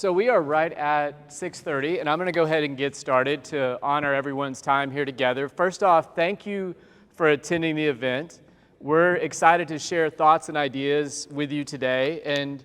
So we are right at 6:30, and I'm going to go ahead and get started to honor everyone's time here together. First off, thank you for attending the event. We're excited to share thoughts and ideas with you today. And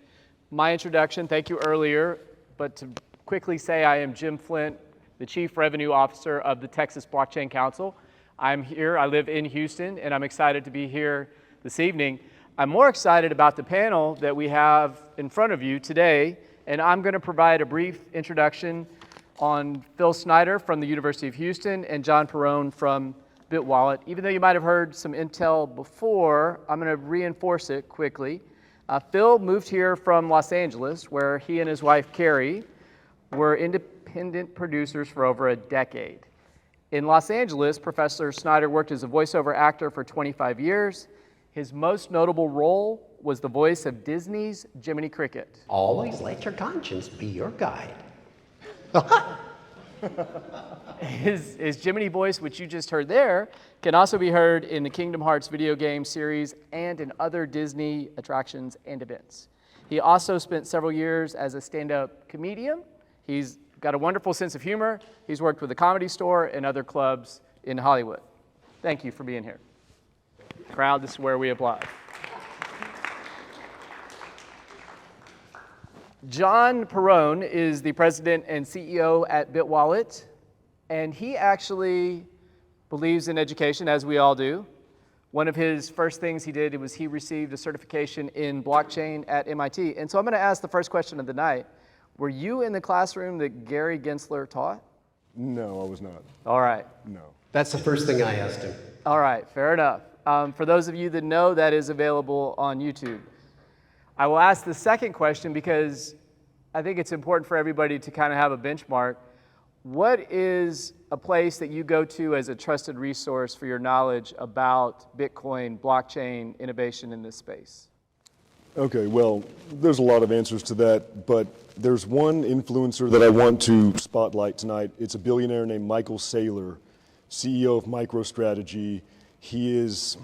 my introduction, thank you earlier, but to quickly say I am Jim Flint, the Chief Revenue Officer of the Texas Blockchain Council. I'm here, I live in Houston, and I'm excited to be here this evening. I'm more excited about the panel that we have in front of you today, and I'm going to provide a brief introduction on Phil Synder from the University of Houston and John Perrone from Bitwallet. Even though you might have heard some intel before, I'm going to reinforce it quickly. Phil moved here from Los Angeles, where he and his wife, Carrie, were independent producers for over a decade. In Los Angeles, Professor Synder worked as a voiceover actor for 25 years. His most notable role was the voice of Disney's Jiminy Cricket. Always let your conscience be your guide. His Jiminy voice, which you just heard there, can also be heard in the Kingdom Hearts video game series and in other Disney attractions and events. He also spent several years as a stand-up comedian. He's got a wonderful sense of humor. He's worked with the Comedy Store and other clubs in Hollywood. Thank you for being here. Crowd, this is where we applaud. John Perrone is the president and CEO at Bitwallet, and he actually believes in education, as we all do. One of his first things he did was he received a certification in blockchain at MIT. And so I'm going to ask the first question of the night. Were you in the classroom that Gary Gensler taught? No, I was not. All right. No. That's the first thing I asked him. All right, fair enough. For those of you that know, that is available on YouTube. I will ask the second question because I think it's important for everybody to kind of have a benchmark. What is a place that you go to as a trusted resource for your knowledge about Bitcoin, blockchain, innovation in this space? Okay, well, there's a lot of answers to that, but there's one influencer that I want to spotlight tonight. It's a billionaire named Michael Saylor, CEO of MicroStrategy. He is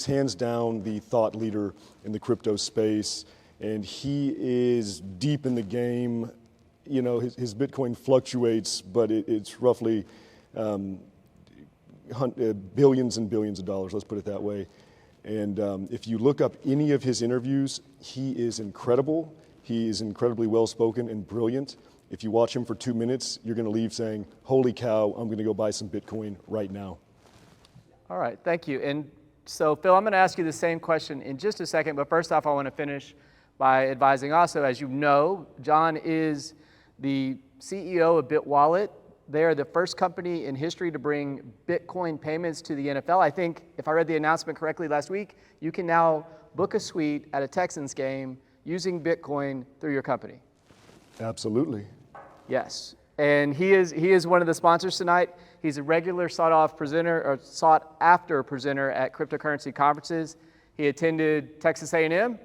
hands down the thought leader in the crypto space, and he is deep in the game. You know, his Bitcoin fluctuates, but it's roughly billions and billions of dollars, let's put it that way. And if you look up any of his interviews, he is incredible. He is incredibly well-spoken and brilliant. If you watch him for 2 minutes, you're going to leave saying, holy cow, I'm going to go buy some Bitcoin right now. All right, thank you. And so, Phil, I'm going to ask you the same question in just a second, but first off, I want to finish by advising also, as you know, John is the CEO of Bitwallet. They are the first company in history to bring Bitcoin payments to the NFL. I think, if I read the announcement correctly last week, you can now book a suite at a Texans game using Bitcoin through your company. Absolutely. Yes, and he is one of the sponsors tonight. He's a regular sought-after presenter at cryptocurrency conferences. He attended Texas A&M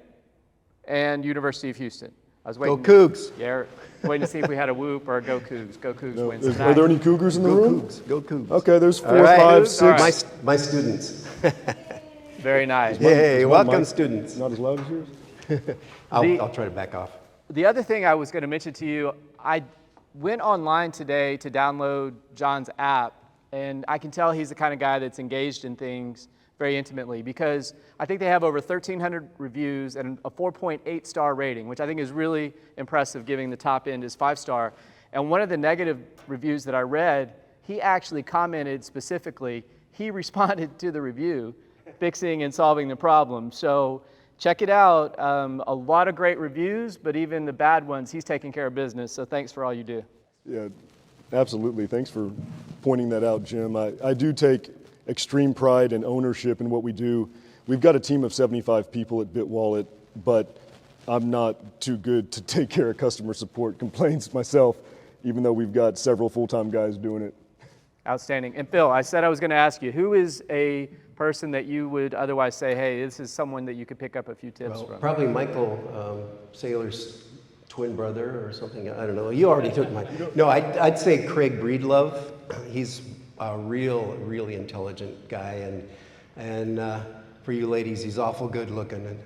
and University of Houston. I was waiting. Go Cougs. Yeah, waiting to see if we had a whoop or a go Cougs. Go Cougs wins tonight. Are there any Cougars in the room? Cougs. Go Cougs. Okay, there's 4, right. 5, 6. Right. My students. Very nice. Hey, Is my welcome mic students. Not as loud as yours? I'll try to back off. The other thing I was going to mention to you, I went online today to download John's app, and I can tell he's the kind of guy that's engaged in things very intimately, because I think they have over 1,300 reviews and a 4.8 star rating, which I think is really impressive, given the top end is 5 star. And one of the negative reviews that I read, he actually commented specifically, he responded to the review, fixing and solving the problem. So check it out. A lot of great reviews, but even the bad ones, he's taking care of business. So thanks for all you do. Yeah, absolutely. Thanks for pointing that out, Jim. I do take extreme pride and ownership in what we do. We've got a team of 75 people at Bitwallet, but I'm not too good to take care of customer support complaints myself, even though we've got several full-time guys doing it. Outstanding. And Phil, I said I was going to ask you, who is a person that you would otherwise say, hey, this is someone that you could pick up a few tips from? Probably Michael Saylor's twin brother or something. I don't know. You already took mine. No, I'd say Craig Breedlove. He's a really intelligent guy and For you ladies, he's awful good looking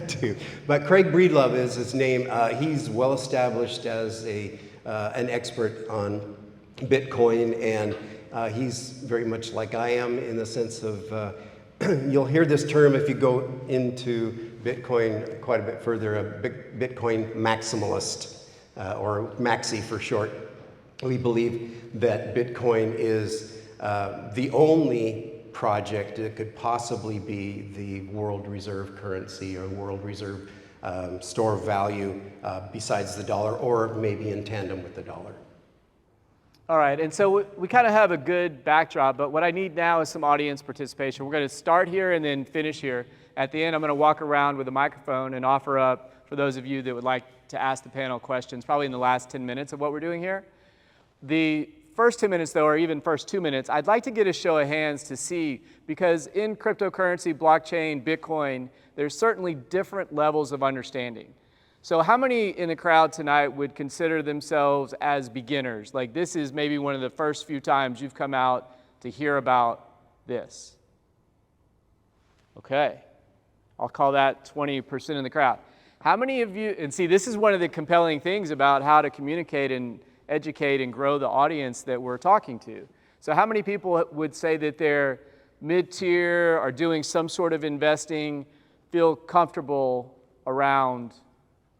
too. But Craig Breedlove is his name. He's well established as an expert on Bitcoin, and he's very much like I am in the sense of, you'll hear this term if you go into Bitcoin quite a bit further, a Bitcoin maximalist, or maxi for short. We believe that Bitcoin is the only project that could possibly be the world reserve currency or world reserve store of value besides the dollar, or maybe in tandem with the dollar. All right, and so we kind of have a good backdrop, but what I need now is some audience participation. We're going to start here and then finish here. At the end, I'm going to walk around with a microphone and offer up, for those of you that would like to ask the panel questions, probably in the last 10 minutes of what we're doing here. The first 10 minutes, though, or even first 2 minutes, I'd like to get a show of hands to see, because in cryptocurrency, blockchain, Bitcoin, there's certainly different levels of understanding. So how many in the crowd tonight would consider themselves as beginners? Like this is maybe one of the first few times you've come out to hear about this. Okay, I'll call that 20% in the crowd. How many of you, and see, this is one of the compelling things about how to communicate and educate and grow the audience that we're talking to. So how many people would say that they're mid-tier, are doing some sort of investing, feel comfortable around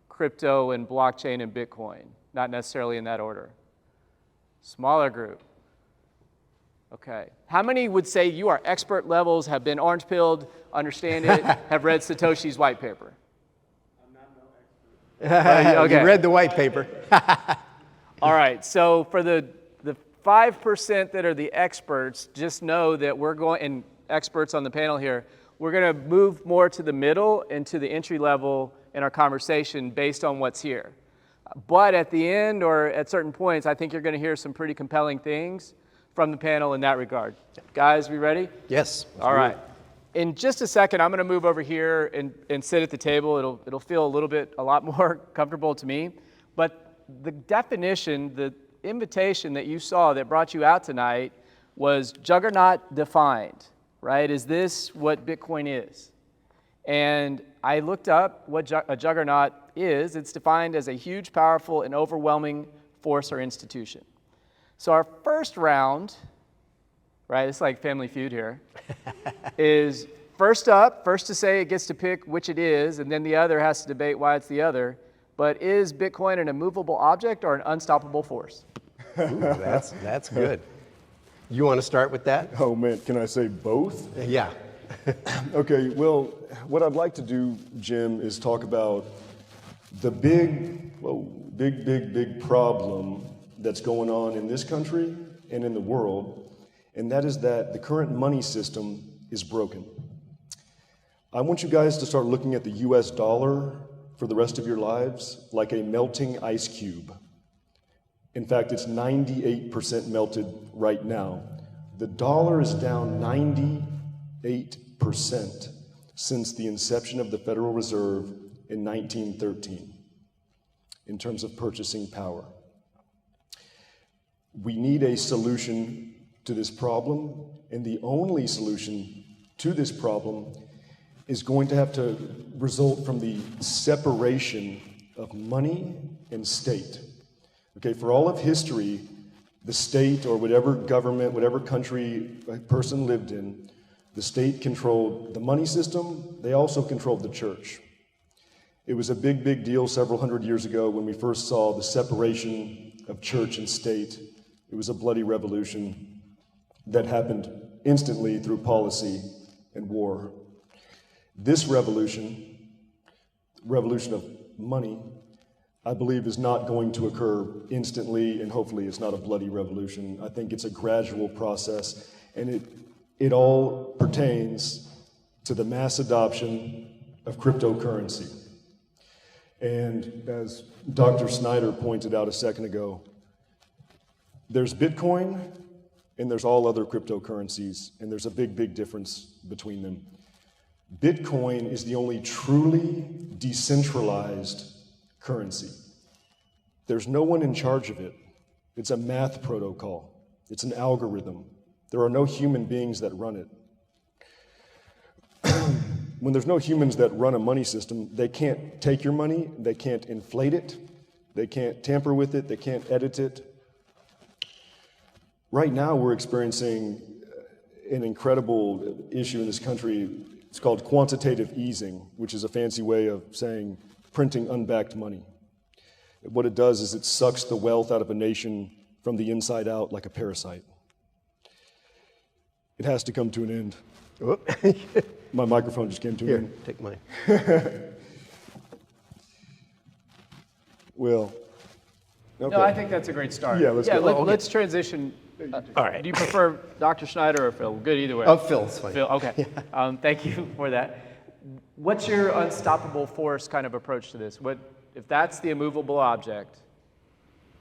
crypto and blockchain and Bitcoin? Not necessarily in that order. Smaller group. Okay. How many would say you are expert levels, have been orange-pilled, understand it, have read Satoshi's white paper? I'm not no expert. Okay. You read the white paper. All right, so for the 5% that are the experts, just know that we're going, and experts on the panel here, we're going to move more to the middle and to the entry level in our conversation based on what's here. But at the end or at certain points, I think you're going to hear some pretty compelling things from the panel in that regard. Guys, we ready? Yes. All right. In just a second, I'm going to move over here and sit at the table. It'll feel a lot more comfortable to me. But the definition, the invitation that you saw that brought you out tonight was juggernaut defined, right? Is this what Bitcoin is? And I looked up what a juggernaut is. It's defined as a huge, powerful, and overwhelming force or institution. So our first round, right, it's like Family Feud here, is first to say it gets to pick which it is, and then the other has to debate why it's the other. But is Bitcoin an immovable object or an unstoppable force? Ooh, that's good. You want to start with that? Oh man, can I say both? Yeah. Okay, well, what I'd like to do, Jim, is talk about the big problem that's going on in this country and in the world, and that is that the current money system is broken. I want you guys to start looking at the US dollar for the rest of your lives like a melting ice cube. In fact, it's 98% melted right now. The dollar is down 98% since the inception of the Federal Reserve in 1913 in terms of purchasing power. We need a solution to this problem, and the only solution to this problem is going to have to result from the separation of money and state. Okay, for all of history, the state or whatever government, whatever country a person lived in, the state controlled the money system. They also controlled the church. It was a big deal several hundred years ago when we first saw the separation of church and state. It was a bloody revolution that happened instantly through policy and war. This revolution of money, I believe is not going to occur instantly, and hopefully it's not a bloody revolution. I think it's a gradual process, and it all pertains to the mass adoption of cryptocurrency. And as Dr. Snyder pointed out a second ago, there's Bitcoin and there's all other cryptocurrencies, and there's a big difference between them. Bitcoin is the only truly decentralized currency. There's no one in charge of it. It's a math protocol. It's an algorithm. There are no human beings that run it. when there's no humans that run a money system, they can't take your money, they can't inflate it, they can't tamper with it, they can't edit it. Right now, we're experiencing an incredible issue in this country. It's called quantitative easing, which is a fancy way of saying printing unbacked money. What it does is it sucks the wealth out of a nation from the inside out like a parasite. It has to come to an end. My microphone just came to an end. Take mine. Well, okay. No, I think that's a great start. Yeah, let's go. Let's transition. All right. Do you prefer Dr. Schneider or Phil? Good either way. Oh, Phil's fine. Phil, okay. Thank you for that. What's your unstoppable force kind of approach to this? If that's the immovable object,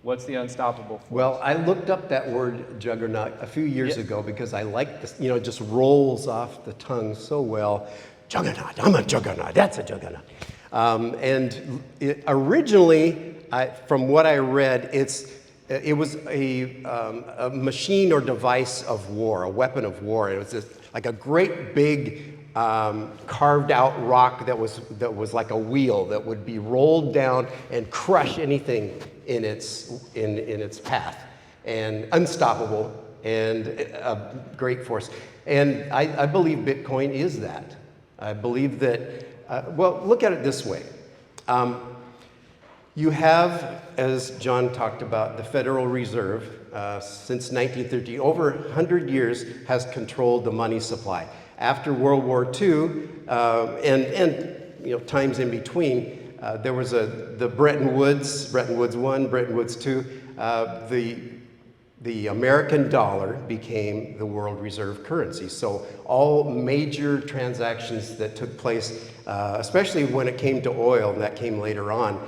what's the unstoppable force? Well, I looked up that word juggernaut a few years ago because I like this, it just rolls off the tongue so well. Juggernaut, I'm a juggernaut, that's a juggernaut. Originally, from what I read, it was a machine or device of war, a weapon of war. It was just like a great big carved out rock that was like a wheel that would be rolled down and crush anything in its path, and unstoppable and a great force. And I believe Bitcoin is that. I believe that, well, look at it this way. You have, as John talked about, the Federal Reserve since 1930, over 100 years has controlled the money supply. After World War II, and times in between, there was the Bretton Woods I, Bretton Woods II. The American dollar became the world reserve currency. So all major transactions that took place, especially when it came to oil, and that came later on,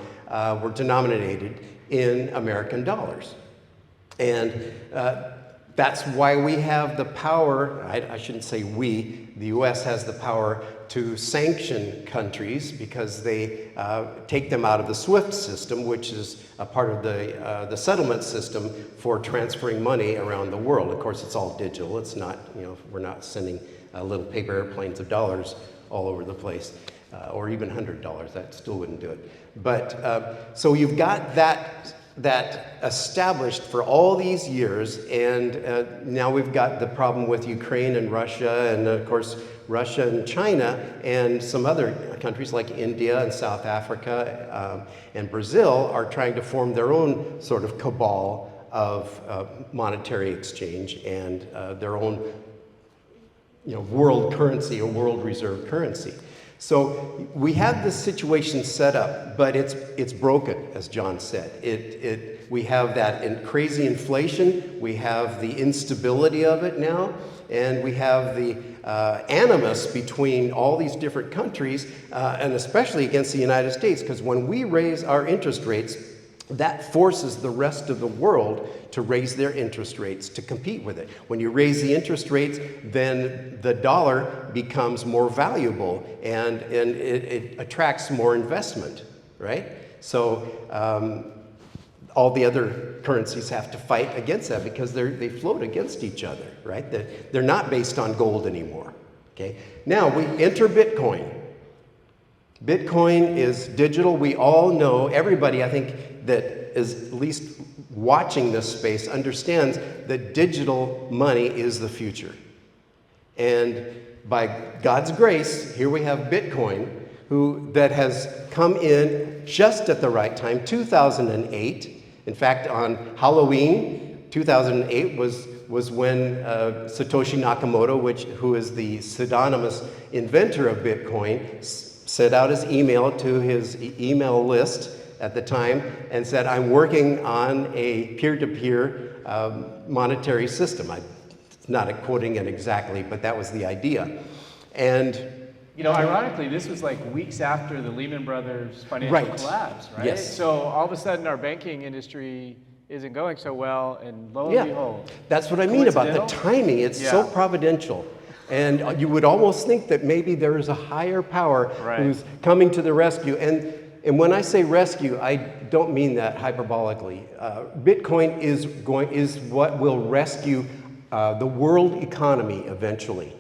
were denominated in American dollars. And that's why we have the power, I shouldn't say we, the US has the power to sanction countries because they take them out of the SWIFT system, which is a part of the settlement system for transferring money around the world. Of course, it's all digital. It's not, we're not sending little paper airplanes of dollars all over the place, or even $100. That still wouldn't do it. But so you've got that established for all these years, and now we've got the problem with Ukraine and Russia, and of course Russia and China and some other countries like India and South Africa and Brazil are trying to form their own sort of cabal of monetary exchange and their own world currency or world reserve currency. So we have this situation set up, but it's broken, as John said. We have that crazy inflation, we have the instability of it now, and we have the animus between all these different countries, and especially against the United States, because when we raise our interest rates, that forces the rest of the world to raise their interest rates to compete with it. When you raise the interest rates, then the dollar becomes more valuable and it attracts more investment, right? So all the other currencies have to fight against that because they float against each other, right? They're not based on gold anymore, okay? Now we enter Bitcoin. Bitcoin is digital. We all know, everybody I think that is at least watching this space understands that digital money is the future. And by God's grace, here we have Bitcoin, that has come in just at the right time, 2008. In fact, on Halloween, 2008 was when Satoshi Nakamoto, who is the pseudonymous inventor of Bitcoin, sent out his email to his email list at the time and said, I'm working on a peer-to-peer monetary system. I'm not quoting it exactly, but that was the idea. And ironically, this was like weeks after the Lehman Brothers financial collapse, right? Yes. So all of a sudden our banking industry isn't going so well, and lo and behold. That's what I mean about the timing. It's so providential. And you would almost think that maybe there is a higher power who's coming to the rescue. And when I say rescue, I don't mean that hyperbolically. Bitcoin is what will rescue the world economy eventually.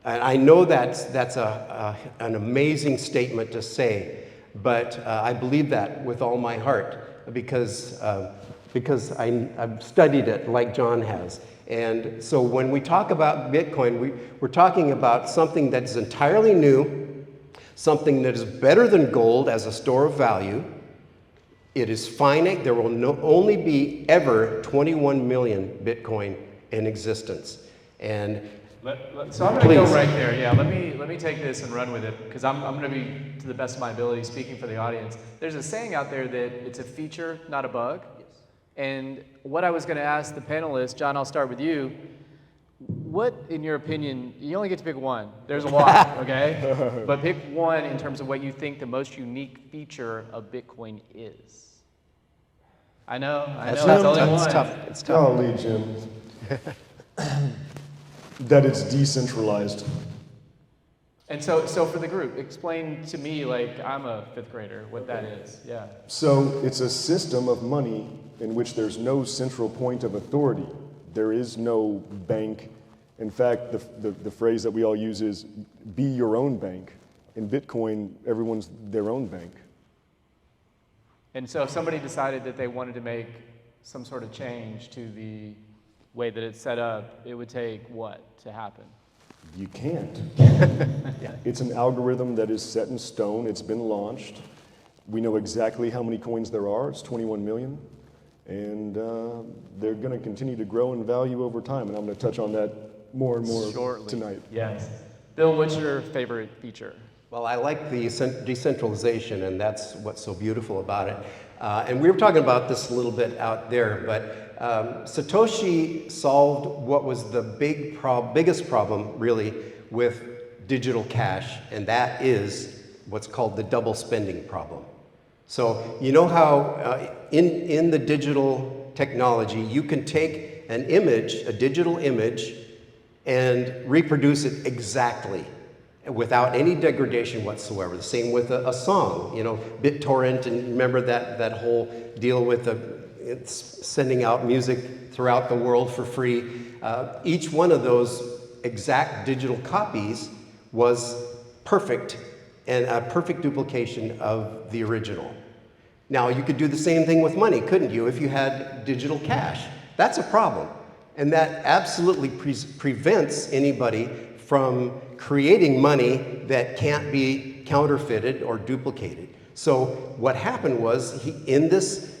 And I know that's an amazing statement to say, but I believe that with all my heart because I've studied it like John has. And so when we talk about Bitcoin, we're talking about something that's entirely new, something that is better than gold as a store of value. It is finite. There will only be ever 21 million Bitcoin in existence. And so I'm going to go right there. Yeah, let me take this and run with it because I'm going to be, to the best of my ability, speaking for the audience. There's a saying out there that it's a feature, not a bug. Yes. And what I was going to ask the panelists, John, I'll start with you. What, in your opinion, you only get to pick one. There's a lot, okay? But pick one in terms of what you think the most unique feature of Bitcoin is. I know, it's only one. It's tough. It's tough. Golly, Jim. That it's decentralized. And so for the group, explain to me, like I'm a fifth grader, what that is. Yeah. So it's a system of money in which there's no central point of authority. There is no bank. In fact, the phrase that we all use is be your own bank. In Bitcoin, everyone's their own bank. And so if somebody decided that they wanted to make some sort of change to the way that it's set up, it would take what to happen? You can't. It's an algorithm that is set in stone. It's been launched. We know exactly how many coins there are. It's 21 million. And they're going to continue to grow in value over time. And I'm going to touch on that more and more shortly tonight. Yes. Bill, what's your favorite feature? Well, I like the decentralization, and that's what's so beautiful about it. And we were talking about this a little bit out there, but Satoshi solved what was the biggest problem, really, with digital cash, and that is what's called the double spending problem. So you know how in the digital technology, you can take an image, a digital image, and reproduce it exactly without any degradation whatsoever. The same with a song, you know, BitTorrent, and remember that whole deal with it's sending out music throughout the world for free. Each one of those exact digital copies was perfect and a perfect duplication of the original. Now, you could do the same thing with money, couldn't you, if you had digital cash? That's a problem. And that absolutely prevents anybody from creating money that can't be counterfeited or duplicated. So what happened was, in this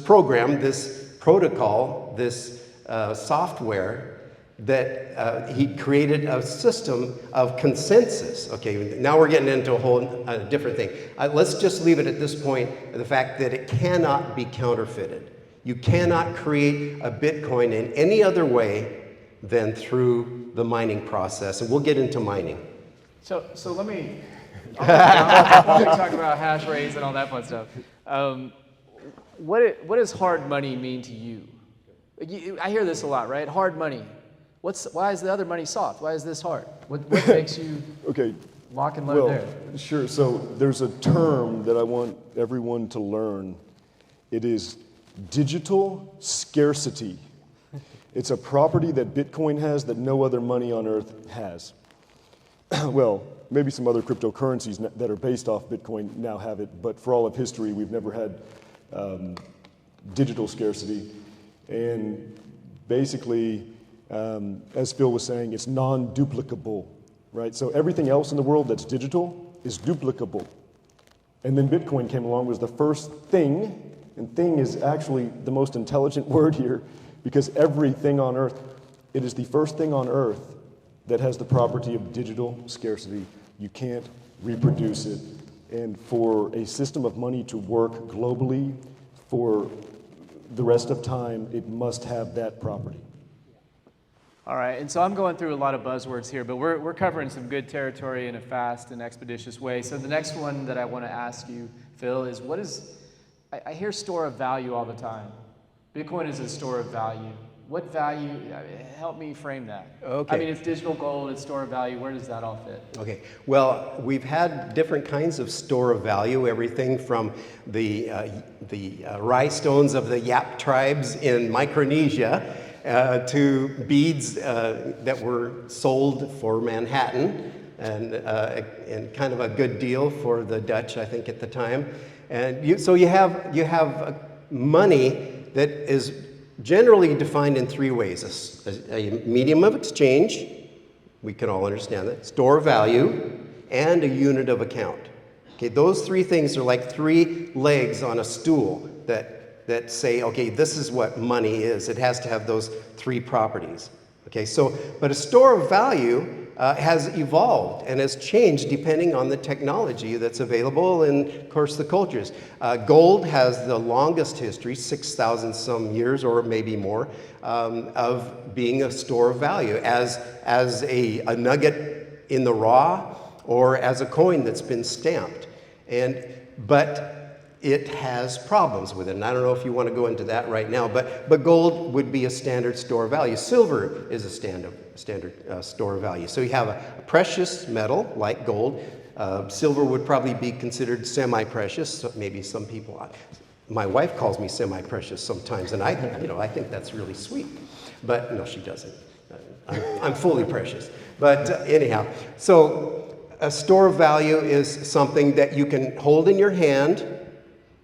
program, this protocol, this software, that he created a system of consensus. Okay, now we're getting into a whole different thing. Let's just leave it at this point, the fact that it cannot be counterfeited. You cannot create a Bitcoin in any other way than through the mining process, and we'll get into mining. So let me talk about hash rates and all that fun stuff. What does hard money mean to you? I hear this a lot, right? Hard money. Why is the other money soft? Why is this hard? What makes you lock and load there? Sure. So there's a term that I want everyone to learn. It is digital scarcity. It's a property that Bitcoin has that no other money on earth has. Well, maybe some other cryptocurrencies that are based off Bitcoin now have it, but for all of history, we've never had digital scarcity. And basically, as Phil was saying, it's non-duplicable, right? So everything else in the world that's digital is duplicable. And then Bitcoin came along, was the first thing, and thing is actually the most intelligent word here, because everything on earth, it is the first thing on earth that has the property of digital scarcity. You can't reproduce it. And for a system of money to work globally for the rest of time, it must have that property. All right, and so I'm going through a lot of buzzwords here, but we're covering some good territory in a fast and expeditious way. So the next one that I want to ask you, Phil, is I hear store of value all the time. Bitcoin is a store of value. What value, help me frame that. Okay. I mean, it's digital gold, it's store of value, where does that all fit? Okay, well, we've had different kinds of store of value, everything from the rye stones of the Yap tribes in Micronesia to beads that were sold for Manhattan, and kind of a good deal for the Dutch, I think, at the time. And so you have money that is generally defined in three ways: a medium of exchange, we can all understand that, store of value, and a unit of account. Okay, those three things are like three legs on a stool that say, okay, this is what money is. It has to have those three properties. Okay, so, but a store of value has evolved and has changed depending on the technology that's available and, of course, the cultures. Gold has the longest history, 6,000 some years or maybe more, of being a store of value as a nugget in the raw or as a coin that's been stamped. But it has problems with it, and I don't know if you want to go into that right now, but gold would be a standard store of value. Silver is a standard store of value. So you have a precious metal like gold. Silver would probably be considered semi-precious. So maybe some people, my wife calls me semi-precious sometimes, and I think that's really sweet. But no, she doesn't. I'm fully precious. But anyhow, so a store of value is something that you can hold in your hand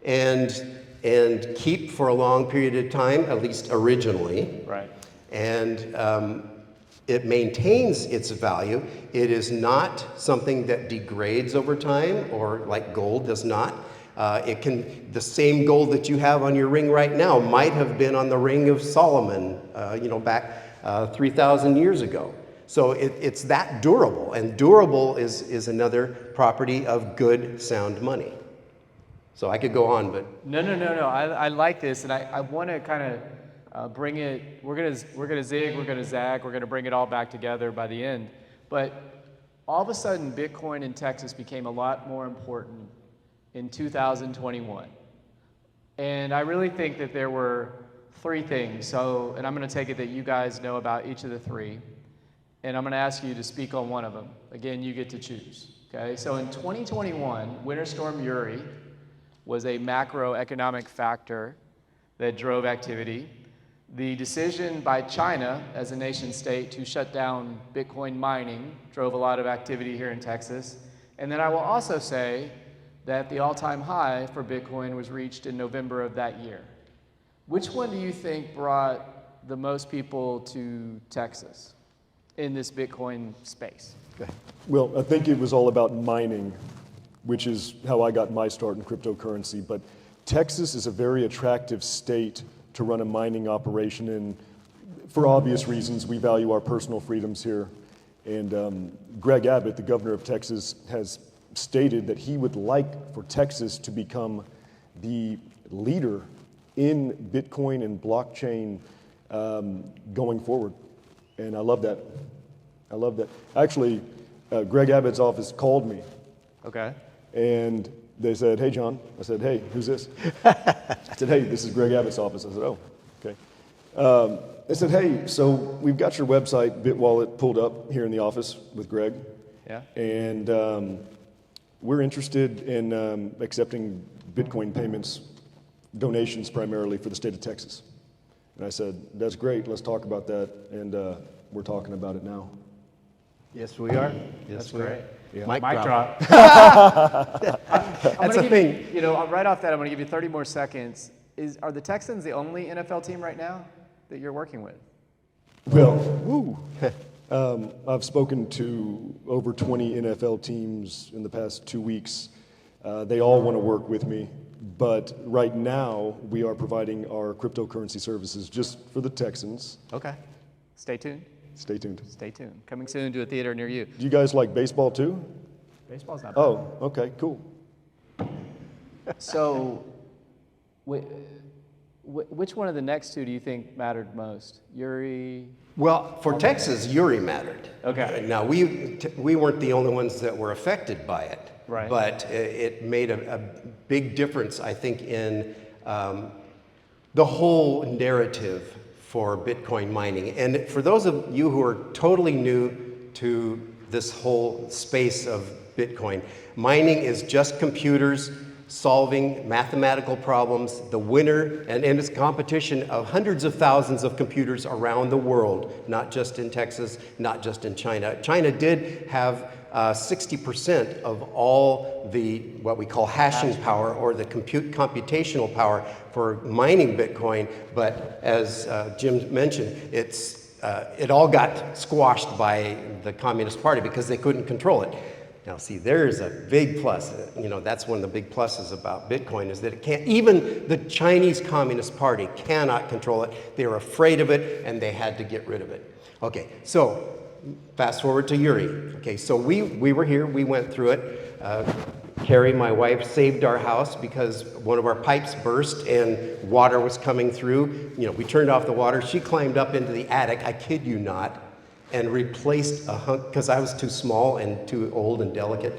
and keep for a long period of time, at least originally. Right. And it maintains its value. It is not something that degrades over time, or like gold does not. The same gold that you have on your ring right now might have been on the ring of Solomon, back 3,000 years ago. So it's that durable, and durable is another property of good, sound money. So I could go on, but No. I like this, and I want to kind of bring it. We're gonna zig, we're gonna zag, we're gonna bring it all back together by the end. But all of a sudden, Bitcoin in Texas became a lot more important in 2021, and I really think that there were three things. So, and I'm going to take it that you guys know about each of the three, and I'm going to ask you to speak on one of them. Again, you get to choose. Okay. So in 2021, Winter Storm Uri was a macroeconomic factor that drove activity. The decision by China as a nation state to shut down Bitcoin mining drove a lot of activity here in Texas. And then I will also say that the all-time high for Bitcoin was reached in November of that year. Which one do you think brought the most people to Texas in this Bitcoin space? Well, I think it was all about mining, which is how I got my start in cryptocurrency. But Texas is a very attractive state to run a mining operation in. For obvious reasons, we value our personal freedoms here. And Greg Abbott, the governor of Texas, has stated that he would like for Texas to become the leader in Bitcoin and blockchain going forward. And I love that. I love that. Actually, Greg Abbott's office called me. Okay. And they said, "Hey, John." I said, "Hey, who's this?" I said, "Hey, this is Greg Abbott's office." I said, "Oh, okay." They said, "Hey, so we've got your website, Bitwallet, pulled up here in the office with Greg. Yeah. And we're interested in accepting Bitcoin payments, donations primarily for the state of Texas." And I said, "That's great. Let's talk about that." And we're talking about it now. yes, we are. That's great. Yeah. Mic Mic drop. drop. That's a thing. Right off that, I'm going to give you 30 more seconds. Are the Texans the only NFL team right now that you're working with? Well, I've spoken to over 20 NFL teams in the past 2 weeks. They all want to work with me. But right now, we are providing our cryptocurrency services just for the Texans. Okay. Stay tuned. Stay tuned. Stay tuned. Coming soon to a theater near you. Do you guys like baseball too? Baseball's not bad. Oh, okay, cool. So, which one of the next two do you think mattered most? Uri? Well, for Texas, Uri mattered. Okay. Now, we weren't the only ones that were affected by it. Right. But it made a big difference, I think, in the whole narrative for Bitcoin mining. And for those of you who are totally new to this whole space of Bitcoin, mining is just computers solving mathematical problems, the winner, and it's a competition of hundreds of thousands of computers around the world, not just in Texas, not just in China. China did have 60% of all the, what we call hashing power, or the computational power for mining Bitcoin, but as Jim mentioned, it all got squashed by the Communist Party because they couldn't control it. Now, see, there's a big plus. You know, that's one of the big pluses about Bitcoin, is that it can't, even the Chinese Communist Party cannot control it. They're afraid of it, and they had to get rid of it. Okay, so fast forward to Uri. Okay, so we were here, we went through it. Carrie, my wife, saved our house because one of our pipes burst and water was coming through. You know, we turned off the water. She climbed up into the attic, I kid you not, and replaced a hunk, because I was too small and too old and delicate.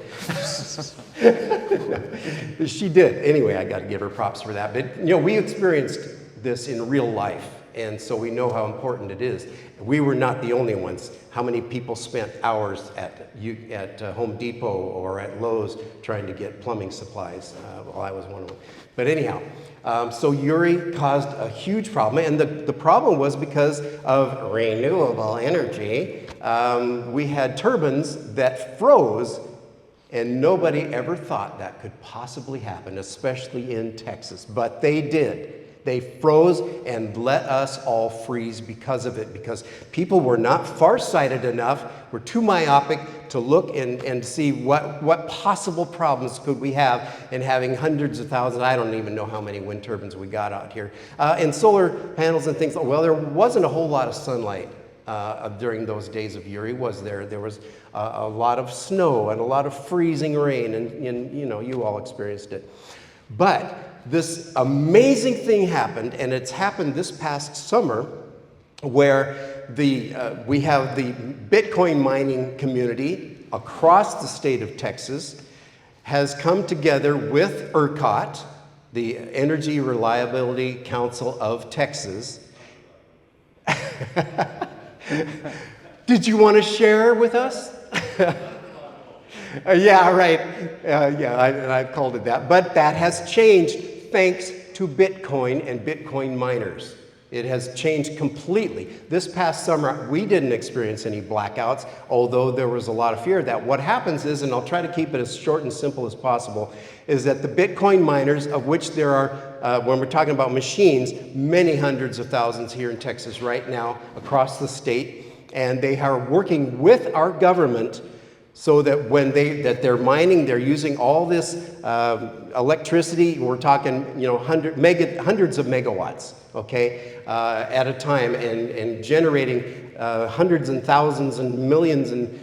She did. Anyway, I got to give her props for that. But, you know, we experienced this in real life, and so we know how important it is. We were not the only ones. How many people spent hours at Home Depot or at Lowe's trying to get plumbing supplies? Well, I was one of them. But anyhow, so Uri caused a huge problem, and the problem was because of renewable energy. We had turbines that froze, and nobody ever thought that could possibly happen, especially in Texas, but they did. They froze and let us all freeze because of it, because people were not farsighted enough, were too myopic to look and see what possible problems could we have in having hundreds of thousands, I don't even know how many wind turbines we got out here, and solar panels and things. Well, there wasn't a whole lot of sunlight during those days of Uri, was there? There was a lot of snow and a lot of freezing rain, and you know, you all experienced it. But this amazing thing happened, and it's happened this past summer, where we have the Bitcoin mining community across the state of Texas has come together with ERCOT, the Energy Reliability Council of Texas. Did you want to share with us? Yeah, right. I called it that. But that has changed thanks to Bitcoin and Bitcoin miners. It has changed completely. This past summer, we didn't experience any blackouts, although there was a lot of fear of that. What happens is, and I'll try to keep it as short and simple as possible, is that the Bitcoin miners, of which there are, when we're talking about machines, many hundreds of thousands here in Texas right now across the state, and they are working with our government so that when they're mining, they're using all this electricity. We're talking, you know, hundreds of megawatts, okay, at a time, and generating hundreds and thousands and millions and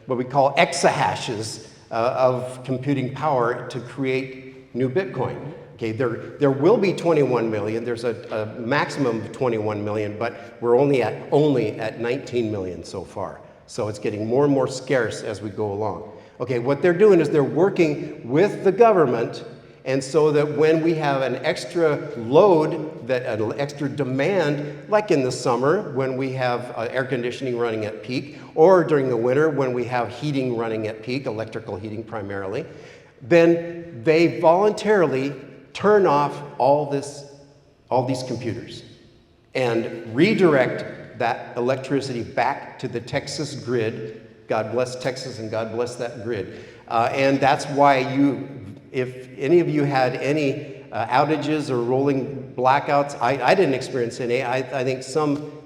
what we call exahashes of computing power to create new Bitcoin. Okay, there will be 21 million. There's a maximum of 21 million, but we're only at 19 million so far. So it's getting more and more scarce as we go along. Okay, what they're doing is they're working with the government, and so that when we have an extra load, an extra demand, like in the summer when we have air conditioning running at peak, or during the winter when we have heating running at peak, electrical heating primarily, then they voluntarily turn off all these computers and redirect that electricity back to the Texas grid. God bless Texas and God bless that grid. And that's why if any of you had any outages or rolling blackouts, I didn't experience any. I think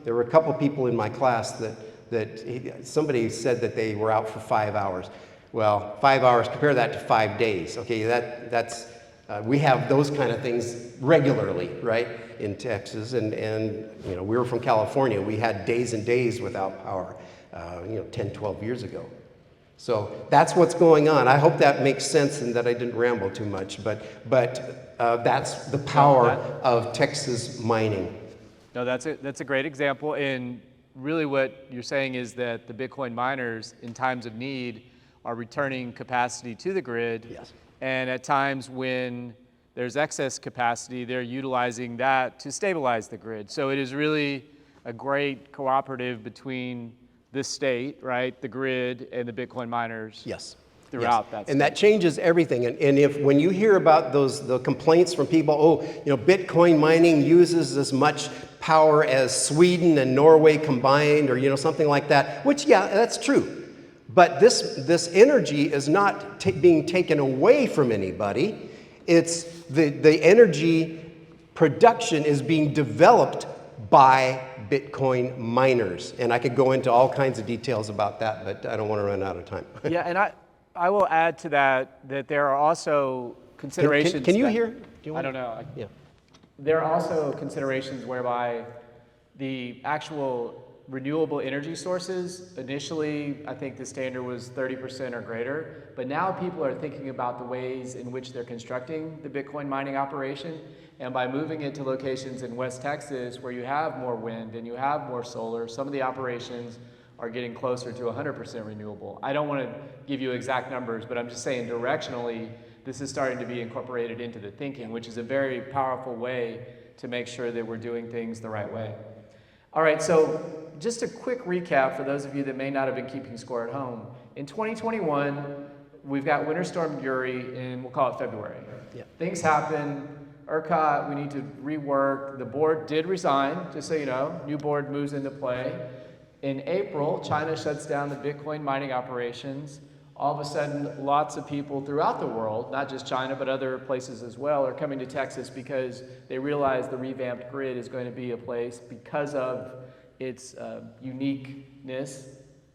there were a couple people in my class that somebody said that they were out for 5 hours. Well, 5 hours, compare that to 5 days. Okay, that's we have those kind of things regularly, right, in Texas, and you know, we were from California. We had days and days without power, 10, 12 years ago. So that's what's going on. I hope that makes sense and that I didn't ramble too much, but that's the power of Texas mining. No, that's a great example, and really what you're saying is that the Bitcoin miners, in times of need, are returning capacity to the grid. Yes. And at times when there's excess capacity, they're utilizing that to stabilize the grid. So it is really a great cooperative between this state, right, the grid, and the Bitcoin miners. Yes. throughout that. And that changes everything. And if when you hear about the complaints from people, oh, Bitcoin mining uses as much power as Sweden and Norway combined, or something like that, which that's true. But this energy is not being taken away from anybody. It's the energy production is being developed by Bitcoin miners. And I could go into all kinds of details about that, but I don't want to run out of time. Yeah, and I will add to that there are also considerations. Can you hear? I don't know. Yeah. There are also considerations whereby the actual renewable energy sources, initially, I think the standard was 30% or greater, but now people are thinking about the ways in which they're constructing the Bitcoin mining operation, and by moving it to locations in West Texas where you have more wind and you have more solar, some of the operations are getting closer to 100% renewable. I don't want to give you exact numbers, but I'm just saying directionally, this is starting to be incorporated into the thinking, which is a very powerful way to make sure that we're doing things the right way. All right, so just a quick recap for those of you that may not have been keeping score at home. In 2021, we've got Winter Storm Uri in, we'll call it February. Yeah. Things happen. ERCOT, we need to rework. The board did resign, just so you know. New board moves into play. In April, China shuts down the Bitcoin mining operations. All of a sudden, lots of people throughout the world, not just China, but other places as well, are coming to Texas because they realize the revamped grid is going to be a place because of its uniqueness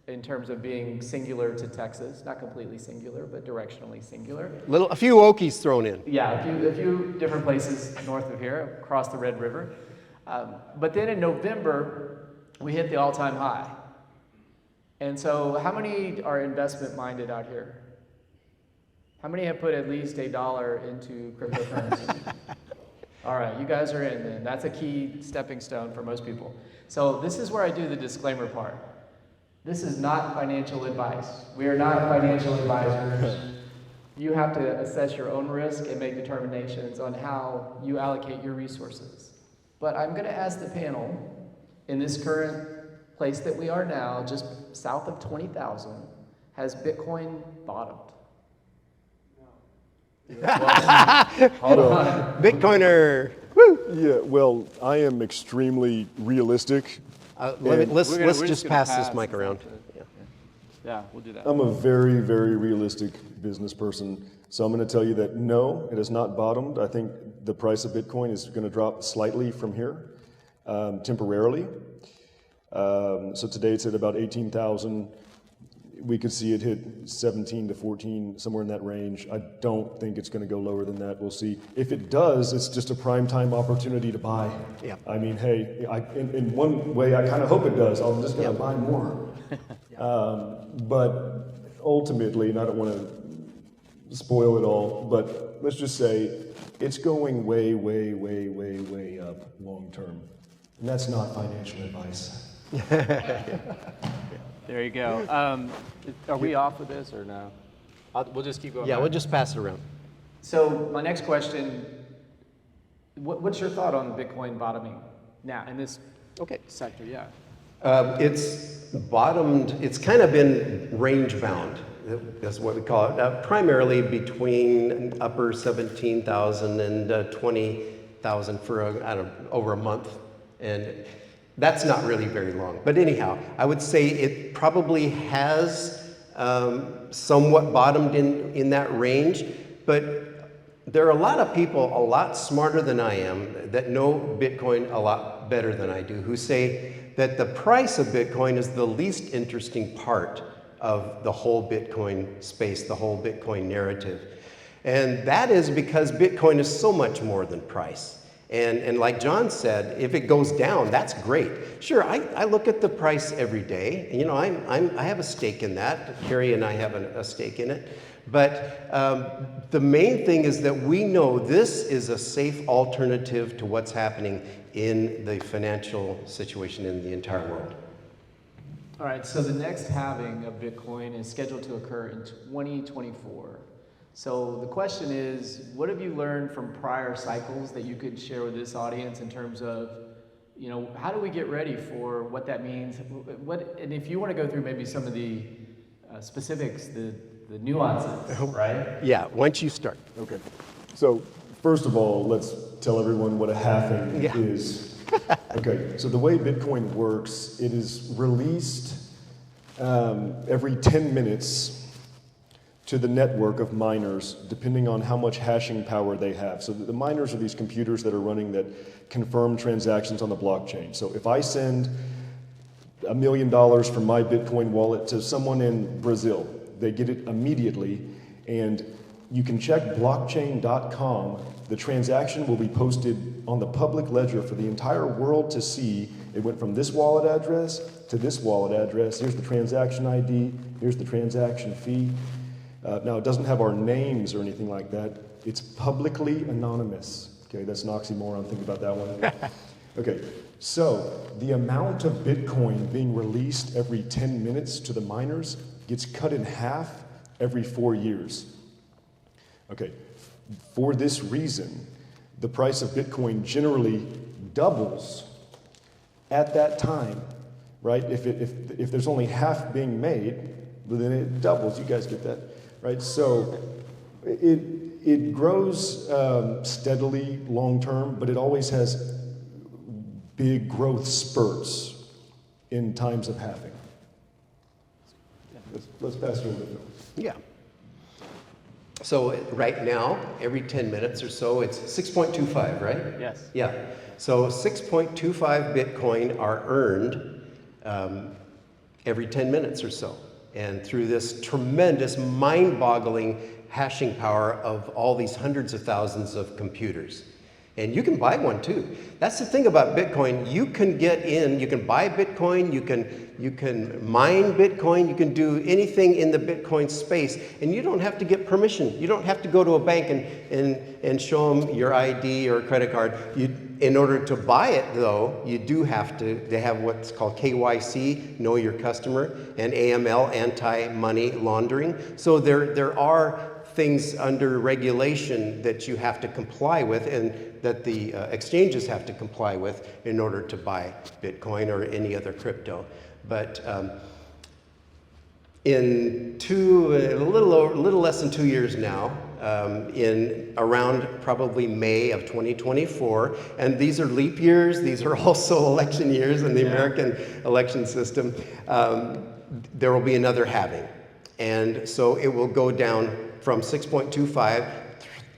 in terms of being singular to Texas. Not completely singular, but directionally singular. A few Okies thrown in. Yeah, a few different places north of here, across the Red River. But then in November, we hit the all-time high. And so how many are investment minded out here? How many have put at least $1 into cryptocurrency? All right, you guys are in then. That's a key stepping stone for most people. So this is where I do the disclaimer part. This is not financial advice. We are not financial advisors. You have to assess your own risk and make determinations on how you allocate your resources. But I'm going to ask the panel, in this current place that we are now, just south of 20,000, has Bitcoin bottomed? Hold on. Bitcoiner. Woo! Yeah, well, I am extremely realistic. Let's just pass this mic around. Yeah, we'll do that. I'm a very, very realistic business person. So I'm going to tell you that no, it has not bottomed. I think the price of Bitcoin is going to drop slightly from here, temporarily. So today it's at about 18,000. We could see it hit 17 to 14, somewhere in that range. I don't think it's going to go lower than that. We'll see. If it does, it's just a prime time opportunity to buy. Yeah. I mean, hey, in one way, I kind of hope it does. I'm just going to buy more. But ultimately, and I don't want to spoil it all, but let's just say it's going way, way, way, way, way up long term. And that's not financial advice. There you go. Are we off with this or no? We'll just keep going. Yeah, we'll just pass it around. So my next question, what's your thought on Bitcoin bottoming now in this sector? Yeah. It's bottomed, it's kind of been range bound, that's what we call it, primarily between upper 17,000 and 20,000 for over a month. And that's not really very long. But anyhow, I would say it probably has somewhat bottomed in that range, but there are a lot of people a lot smarter than I am that know Bitcoin a lot better than I do, who say that the price of Bitcoin is the least interesting part of the whole Bitcoin space, the whole Bitcoin narrative. And that is because Bitcoin is so much more than price. And like John said, if it goes down, that's great. Sure, I look at the price every day. And, I have a stake in that. Carrie and I have a stake in it. But the main thing is that we know this is a safe alternative to what's happening in the financial situation in the entire world. All right, so the next halving of Bitcoin is scheduled to occur in 2024. So the question is, what have you learned from prior cycles that you could share with this audience in terms of, how do we get ready for what that means? And if you want to go through maybe some of the specifics, the nuances, right? Yeah, once you start. Okay. So first of all, let's tell everyone what a halving Yeah. is. Okay. So the way Bitcoin works, it is released every 10 minutes to the network of miners, depending on how much hashing power they have. So the miners are these computers that are running that confirm transactions on the blockchain. So if I send $1 million from my Bitcoin wallet to someone in Brazil, they get it immediately, and you can check blockchain.com. The transaction will be posted on the public ledger for the entire world to see. It went from this wallet address to this wallet address. Here's the transaction ID. Here's the transaction fee. Now, it doesn't have our names or anything like that. It's publicly anonymous. Okay, that's an oxymoron. Think about that one. Okay, so the amount of Bitcoin being released every 10 minutes to the miners gets cut in half every 4 years. Okay, for this reason, the price of Bitcoin generally doubles at that time, right? If there's only half being made, then it doubles. You guys get that, right? So it grows steadily long term, but it always has big growth spurts in times of halving. Let's pass it over to Phil. Yeah. So right now, every 10 minutes or so, it's 6.25, right? Yes. Yeah. So 6.25 Bitcoin are earned every 10 minutes or so. And through this tremendous, mind-boggling hashing power of all these hundreds of thousands of computers. And you can buy one too. That's the thing about Bitcoin. You can get in, you can buy Bitcoin, you can mine Bitcoin, you can do anything in the Bitcoin space, and you don't have to get permission. You don't have to go to a bank and show them your ID or credit card. In order to buy it, though, you do have to, they have what's called KYC, Know Your Customer, and AML, Anti-Money Laundering. So there are things under regulation that you have to comply with and that the exchanges have to comply with in order to buy Bitcoin or any other crypto. But in a little less than 2 years now, in around probably May of 2024, and these are leap years, these are also election years in the American election system, there will be another halving. And so it will go down from 6.25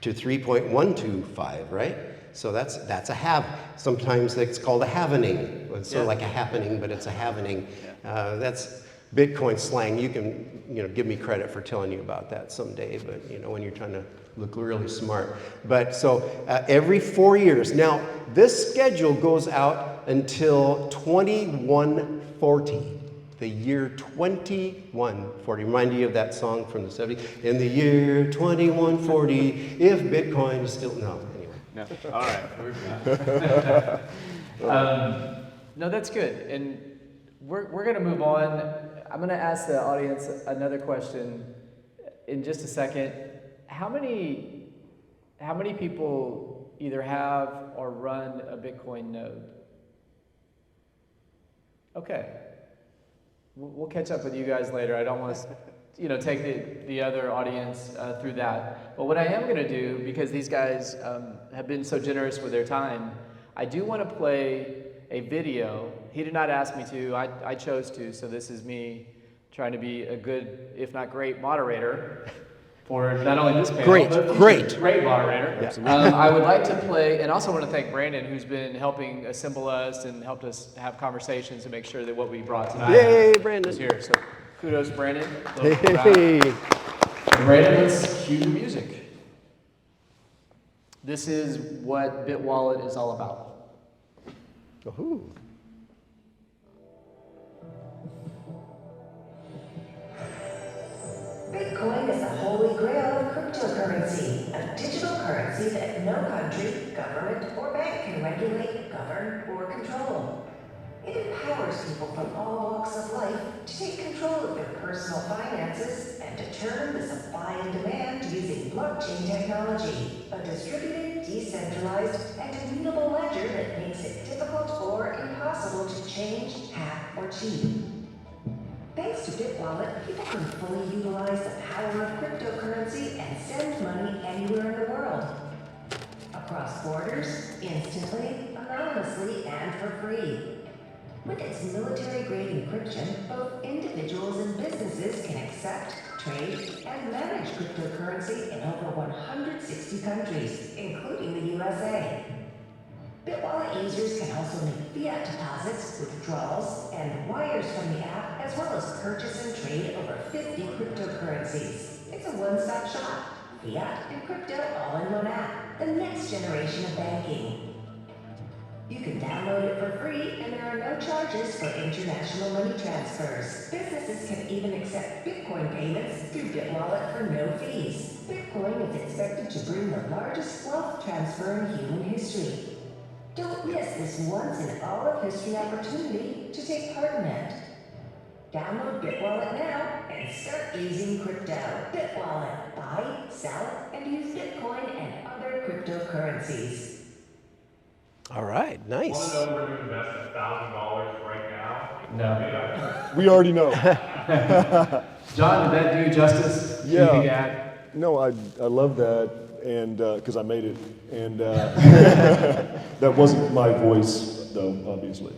to 3.125, right? So that's a halve. Sometimes it's called a halvening. It's sort of like a happening, but it's a halvening. That's Bitcoin slang. You can give me credit for telling you about that someday, but when you're trying to look really smart. But so every 4 years. Now, this schedule goes out until 2140. The year 2140. Remind you of that song from the 70s. In the year 2140, if Bitcoin is still... No, anyway. No. All right. No, that's good. And we're going to move on. I'm going to ask the audience another question in just a second. How many people either have or run a Bitcoin node? Okay. We'll catch up with you guys later. I don't want to, take the other audience through that. But what I am going to do, because these guys have been so generous with their time, I do want to play a video. He did not ask me to. I chose to. So this is me trying to be a good, if not great, moderator for not only this panel, but great moderator. Yeah. I would like to play, and also want to thank Brandon, who's been helping assemble us and helped us have conversations to make sure that what we brought tonight is here. So kudos, Brandon. Hey. Brandon, let's cue the music. This is what Bitwallet is all about. Ooh. Bitcoin is the holy grail of cryptocurrency, a digital currency that no country, government, or bank can regulate, govern, or control. It empowers people from all walks of life to take control of their personal finances and determine the supply and demand using blockchain technology, a distributed, decentralized, and immutable ledger that makes it difficult or impossible to change, hack, or cheat. Thanks to Bitwallet, people can fully utilize the power of cryptocurrency and send money anywhere in the world. Across borders, instantly, anonymously, and for free. With its military-grade encryption, both individuals and businesses can accept, trade, and manage cryptocurrency in over 160 countries, including the USA. Bitwallet users can also make fiat deposits, withdrawals, and wires from the app, as well as purchase and trade over 50 cryptocurrencies. It's a one-stop shop. Fiat and crypto all in one app. The next generation of banking. You can download it for free, and there are no charges for international money transfers. Businesses can even accept Bitcoin payments through Bitwallet for no fees. Bitcoin is expected to bring the largest wealth transfer in human history. Don't miss this once-in-all-of-history opportunity to take part in it. Download Bitwallet now and start using crypto. Bitwallet. Buy, sell, and use Bitcoin and other cryptocurrencies. All right, nice. Want to know where to invest $1,000 right now? No. We already know. John, did that do justice? Yeah. Anything to add? No, I love that, and because I made it, and that wasn't my voice, though, obviously.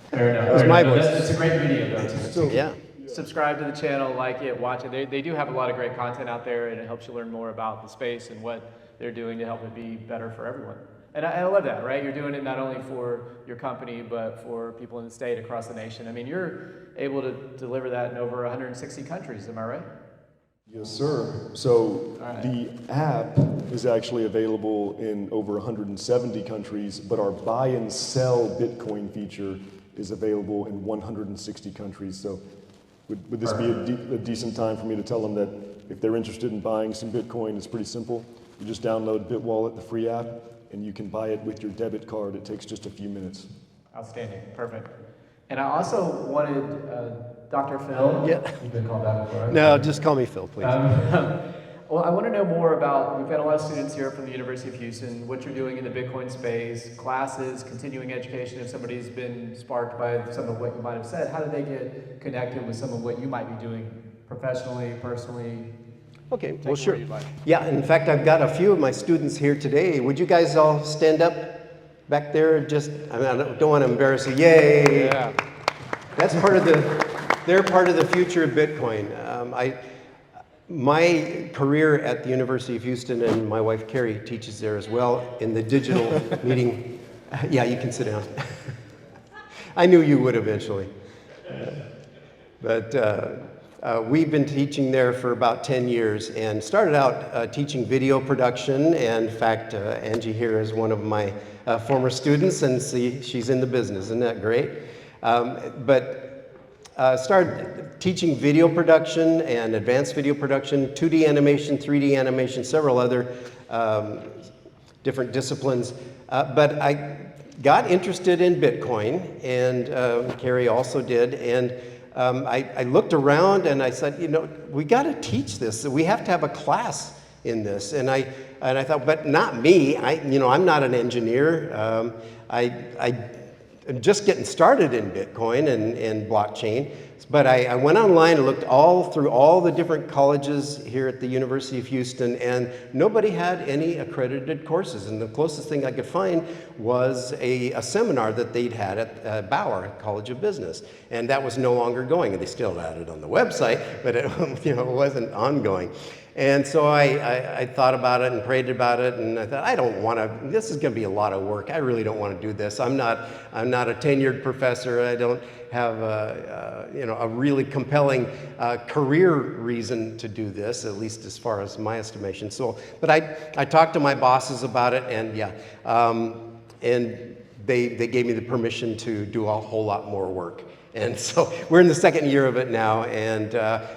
Fair enough. That was Fair my enough. voice. It's a great video, though, too. So, Yeah. Subscribe to the channel, like it, watch it. They do have a lot of great content out there, and it helps you learn more about the space and what they're doing to help it be better for everyone. And I love that, right? You're doing it not only for your company, but for people in the state, across the nation. I mean, you're able to deliver that in over 160 countries, am I right? Yes, sir. So right. the app is actually available in over 170 countries, but our buy and sell Bitcoin feature is available in 160 countries. So would this be a decent time for me to tell them that if they're interested in buying some Bitcoin, it's pretty simple. You just download Bitwallet, the free app, and you can buy it with your debit card. It takes just a few minutes. Outstanding. Perfect. And I also wanted Dr. Phil. Yeah. You've been called that before, right? No, just call me Phil, please. Well, I want to know more about, we've got a lot of students here from the University of Houston, what you're doing in the Bitcoin space, classes, continuing education. If somebody's been sparked by some of what you might have said, how do they get connected with some of what you might be doing professionally, personally? Okay, Take well, it sure. where you'd like. Yeah, in fact, I've got a few of my students here today. Would you guys all stand up back there? Just, I mean, I don't want to embarrass you. Yay! Yeah. That's part of they're part of the future of Bitcoin. My career at the University of Houston, and my wife Carrie teaches there as well in the digital meeting. Yeah, you can sit down. I knew you would eventually. We've been teaching there for about 10 years and started out teaching video production. And in fact, Angie here is one of my former students, and see, she's in the business. Isn't that great? Started teaching video production and advanced video production, 2D animation, 3D animation, several other different disciplines. But I got interested in Bitcoin, and Carrie also did. And I looked around and I said, you know, we got to teach this. We have to have a class in this. And I thought, but not me. I'm not an engineer. I'm just getting started in Bitcoin and blockchain. But I went online and looked through all the different colleges here at the University of Houston, and nobody had any accredited courses. And the closest thing I could find was a seminar that they'd had at Bauer College of Business. And that was no longer going. And they still had it on the website, but it wasn't ongoing. And so I thought about it and prayed about it, and I thought, I don't want to, this is going to be a lot of work. I really don't want to do this. I'm not a tenured professor. I don't have a really compelling career reason to do this, at least as far as my estimation. So, but I talked to my bosses about it, and and they gave me the permission to do a whole lot more work. And so we're in the second year of it now, and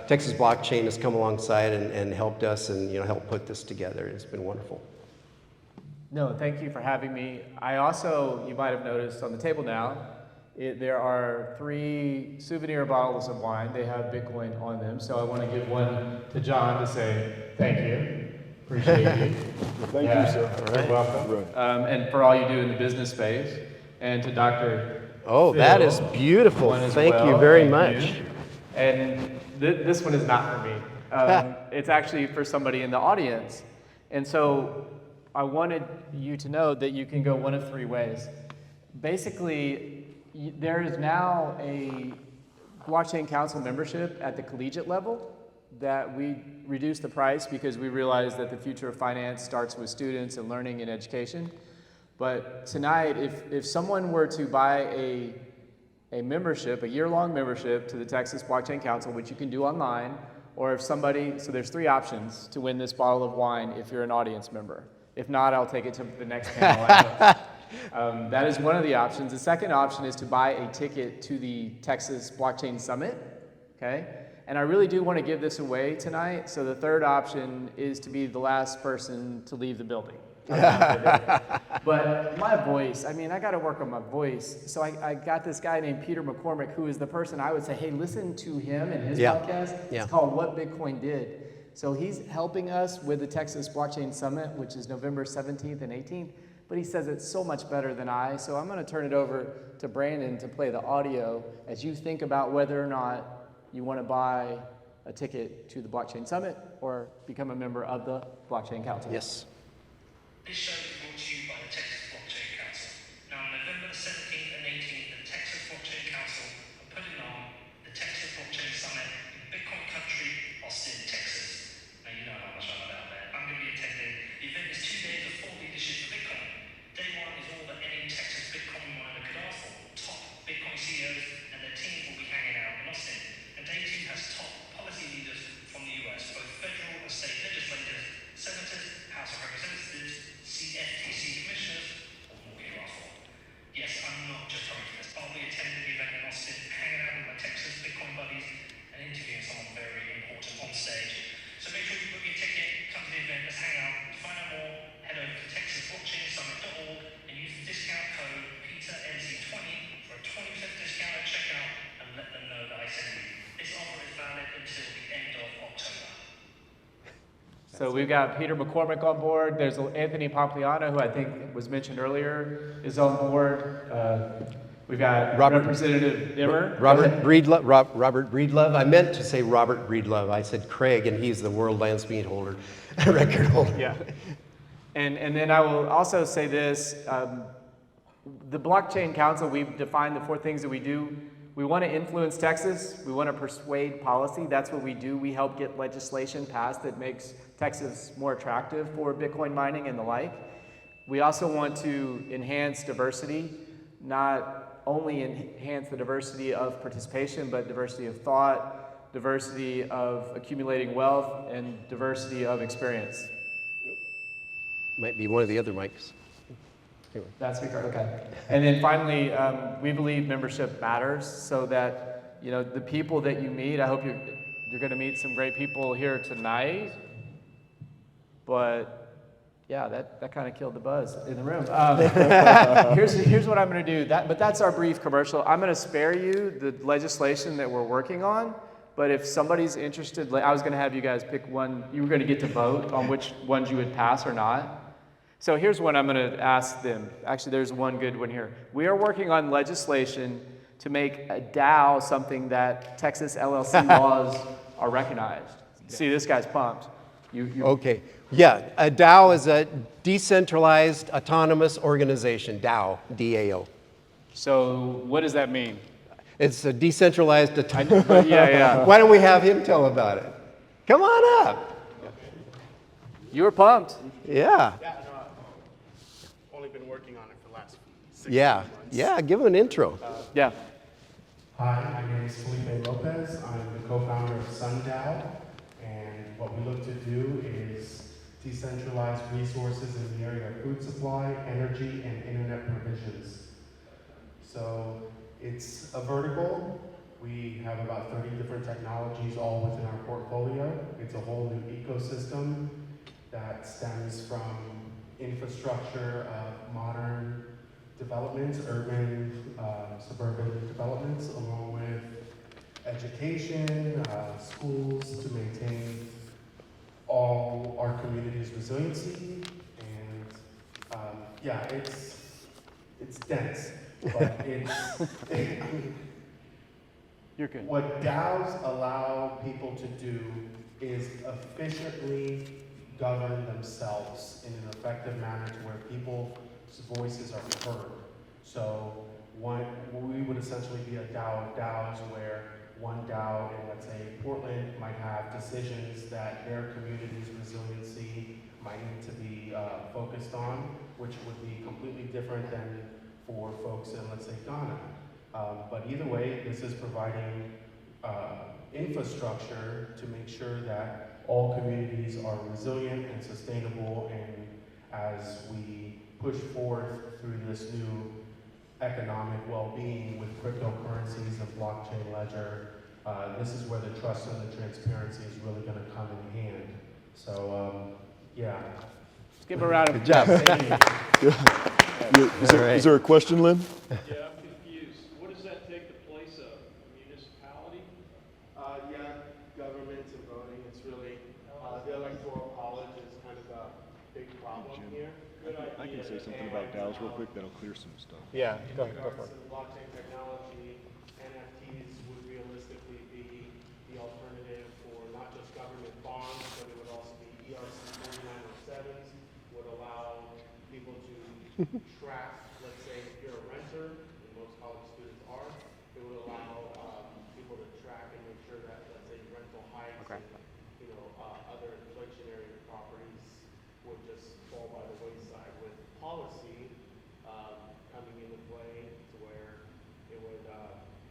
Texas Blockchain has come alongside and helped us and helped put this together. It's been wonderful. No, thank you for having me. I also, you might have noticed on the table now, there are 3 souvenir bottles of wine. They have Bitcoin on them, so I want to give one to John to say thank you. Appreciate you. Thank you, sir. You're welcome. Right. And for all you do in the business space, and to Dr. Oh, Phil, that is beautiful. one as Thank well. you very Thank much. you. And this one is not for me. It's actually for somebody in the audience. And so I wanted you to know that you can go one of three ways. Basically, there is now a blockchain council membership at the collegiate level that we reduced the price because we realized that the future of finance starts with students and learning and education. But tonight, if someone were to buy a membership, a year-long membership to the Texas Blockchain Council, which you can do online, or if somebody, so there's three options to win this bottle of wine if you're an audience member. If not, I'll take it to the next panel. That is one of the options. The second option is to buy a ticket to the Texas Blockchain Summit, okay? And I really do want to give this away tonight, so the third option is to be the last person to leave the building. But my voice, I mean, I got to work on my voice. So I got this guy named Peter McCormack, who is the person I would say, hey, listen to him and his podcast. It's called What Bitcoin Did. So he's helping us with the Texas Blockchain Summit, which is November 17th and 18th. But he says it's so much better than I. So I'm going to turn it over to Brandon to play the audio as you think about whether or not you want to buy a ticket to the Blockchain Summit or become a member of the Blockchain Council. Yes. This show is brought to you by the Texas Blockchain Council. Now, on November the 17th and 18th, the Texas Blockchain Council are putting on the Texas Blockchain Summit in Bitcoin country, Austin, Texas. Now, you know how much I love out there. I'm going to be attending. The event is 2 days of thought leadership for Bitcoin. Day one is all that any Texas Bitcoin miner could ask for. Top Bitcoin CEOs and their teams will be hanging out in Austin. And day two has top policy leaders from the US, both federal and state legislators, senators, House of Representatives, CFTC commissioners, or more can you ask for? Yes, I'm not just hoping this. I'll be attending the event in Austin, hanging out with my Texas Bitcoin buddies, and interviewing someone very important on stage. So make sure you book your ticket, come to the event, let's hang out. To find out more, head over to texasblockchainsummit.org and use the discount code PETERNC20 for a 20% discount at checkout, and let them know that I sent you. This offer is valid until the end of October. So we've got Peter McCormack on board. There's Anthony Pompliano, who I think was mentioned earlier, is on board. We've got Representative Dimmer. Robert Breedlove. I meant to say Robert Breedlove. I said Craig, and he's the world land speed holder, record holder. Yeah. And then I will also say this. The Blockchain Council, we've defined the four things that we do. We want to influence Texas. We want to persuade policy. That's what we do. We help get legislation passed that makes Texas more attractive for Bitcoin mining and the like. We also want to enhance diversity, not only enhance the diversity of participation, but diversity of thought, diversity of accumulating wealth, and diversity of experience. Might be one of the other mics. That's okay. And then finally, we believe membership matters, so that the people that you meet. I hope you're going to meet some great people here tonight. But yeah, that kind of killed the buzz in the room. Here's what I'm going to do. But that's our brief commercial. I'm going to spare you the legislation that we're working on. But if somebody's interested, I was going to have you guys pick one. You were going to get to vote on which ones you would pass or not. So here's what I'm going to ask them. Actually, there's one good one here. We are working on legislation to make a DAO something that Texas LLC laws are recognized. See, this guy's pumped. Okay. Yeah, a DAO is a decentralized autonomous organization. DAO, D-A-O. So what does that mean? It's a decentralized Yeah. Why don't we have him tell about it? Come on up. You were pumped. Yeah. Only been working on it for the last 6 Yeah. months. Yeah, give him an intro. Yeah. Hi, my name is Felipe Lopez. I'm the co-founder of SunDAO, and what we look to do is decentralize resources in the area of food supply, energy, and internet provisions. So it's a vertical. We have about 30 different technologies all within our portfolio. It's a whole new ecosystem that stems from infrastructure of modern developments, urban, suburban developments, along with education, schools to maintain all our community's resiliency. And yeah, it's dense, but You're good. What DAOs allow people to do is efficiently govern themselves in an effective manner to where people's voices are heard. So we would essentially be a DAO of DAOs where one DAO in, let's say, Portland might have decisions that their community's resiliency might need to be focused on, which would be completely different than for folks in, let's say, Ghana. But either way, this is providing infrastructure to make sure that all communities are resilient and sustainable, and as we push forward through this new economic well-being with cryptocurrencies and blockchain ledger, this is where the trust and the transparency is really going to come in hand. So, yeah. Let's give him a round of Good job. Is there a question, Lynn? Yeah, I'm confused. What does that take the place of? A municipality? Yeah, government and voting, it's really, the electoral college is kind of a big problem here. Good idea. I can say something about DAOs real quick that'll clear some stuff. Yeah, go In for regards it. to blockchain technology, NFTs would realistically be the alternative for not just government bonds, but it would also be ERC 4907s, would allow people to track, let's say, if you're a renter, and most college students are, it would allow people to track and make sure that, let's say, rental hikes and, other inflationary properties would just fall by the wayside with policy coming into play to where it would